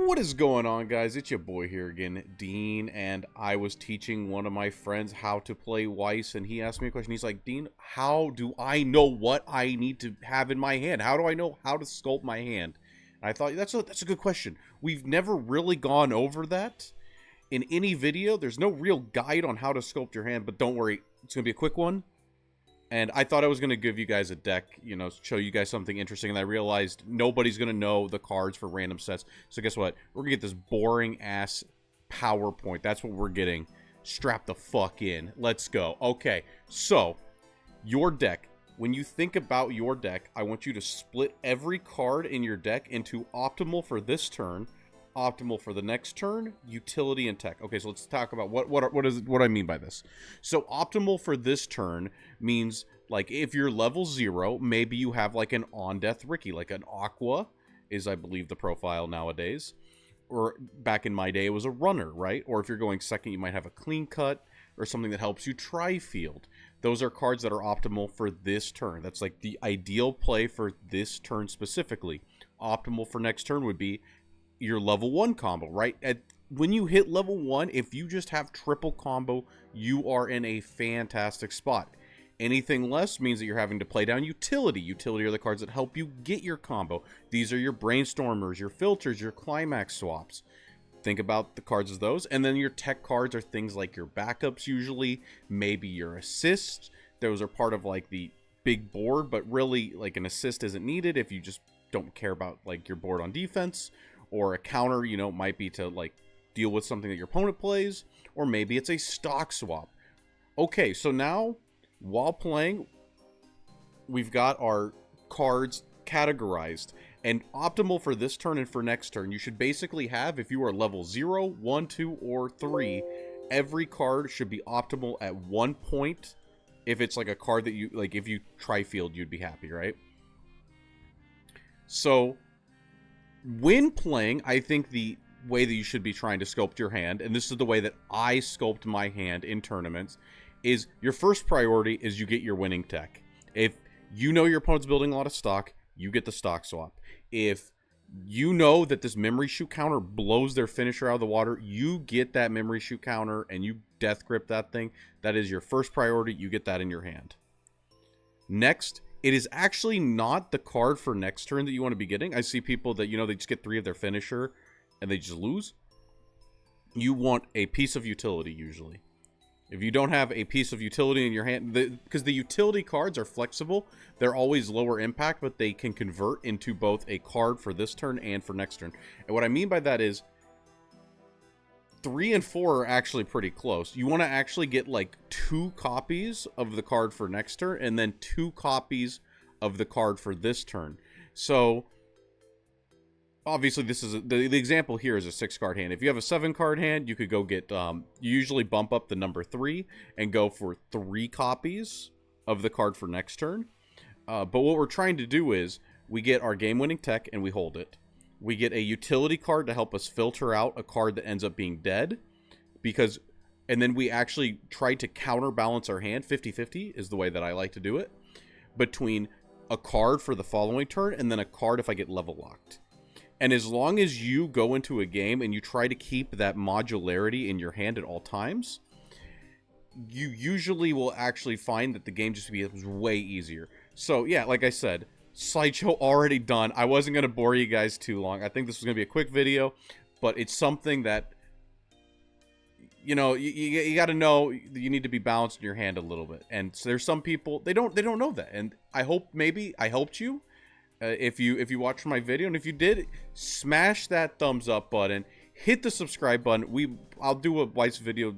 What is going on, guys? It's your boy here again, Dean, and I was teaching one of my friends how to play Weiss, and he asked me a question. He's like, Dean, how do I know what I need to have in my hand? How do I know how to sculpt my hand? And I thought, that's a good question. We've never really gone over that in any video. There's no real guide on how to sculpt your hand, but don't worry, it's going to be a quick one. And I thought I was going to give you guys a deck, you know, show you guys something interesting. And I realized nobody's going to know the cards for random sets. So guess what? We're going to get this boring-ass PowerPoint. That's what we're getting. Strap the fuck in. Let's go. Okay, so your deck. When you think about your deck, I want you to split every card in your deck into optimal for this turn, optimal for the next turn, utility, and tech. Okay, so let's talk about what I mean by this. So optimal for this turn means, like, if you're level 0, maybe you have like an on-death Ricky, like an Aqua is, I believe, the profile nowadays. Or back in my day, it was a runner, right? Or if you're going second, you might have a clean cut or something that helps you tri-field. Those are cards that are optimal for this turn. That's like the ideal play for this turn specifically. Optimal for next turn would be your level 1 combo, right? When you hit level 1, if you just have triple combo, you are in a fantastic spot. Anything less means that you're having to play down utility. Utility are the cards that help you get your combo. These are your brainstormers, your filters, your climax swaps. Think about the cards as those. And then your tech cards are things like your backups usually, maybe your assists. Those are part of like the big board, but really like an assist isn't needed if you just don't care about like your board on defense. Or a counter, you know, might be to like deal with something that your opponent plays, or maybe it's a stock swap. Okay, so now while playing, we've got our cards categorized, and optimal for this turn and for next turn, you should basically have, if you are level 0, 1, 2, or 3, every card should be optimal at 1 point. If it's like a card that you, like if you tri-field, you'd be happy, right? So when playing, I think the way that you should be trying to sculpt your hand, and this is the way that I sculpt my hand in tournaments, is your first priority is you get your winning tech. If you know your opponent's building a lot of stock, you get the stock swap. If you know that this memory shoot counter blows their finisher out of the water, you get that memory shoot counter and you death grip that thing. That is your first priority. You get that in your hand. Next, it is actually not the card for next turn that you want to be getting. I see people that, you know, they just get 3 of their finisher and they just lose. You want a piece of utility usually. If you don't have a piece of utility in your hand, because the utility cards are flexible, they're always lower impact, but they can convert into both a card for this turn and for next turn. And what I mean by that is 3 and 4 are actually pretty close. You want to actually get like 2 copies of the card for next turn and then 2 copies of the card for this turn. So obviously this is the example here is a 6-card hand. If you have a 7-card hand, you could go get you usually bump up the number 3 and go for 3 copies of the card for next turn. But what we're trying to do is we get our game-winning tech and we hold it. We get a utility card to help us filter out a card that ends up being dead. And then we actually try to counterbalance our hand. 50-50 is the way that I like to do it. Between a card for the following turn and then a card if I get level locked. And as long as you go into a game and you try to keep that modularity in your hand at all times, you usually will actually find that the game just becomes way easier. So yeah, like I said, slideshow already done. I wasn't going to bore you guys too long. I think this was going to be a quick video, but it's something that, you know, you got to know you need to be balanced in your hand a little bit. And so there's some people, they don't know that. And I hope maybe I helped you. If you watched my video, and if you did, smash that thumbs up button, hit the subscribe button. I'll do a Weiss video.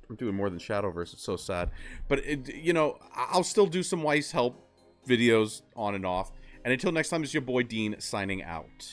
I'm doing more than Shadowverse. It's so sad, but you know, I'll still do some Weiss help videos on and off. And until next time, it's your boy Dean signing out.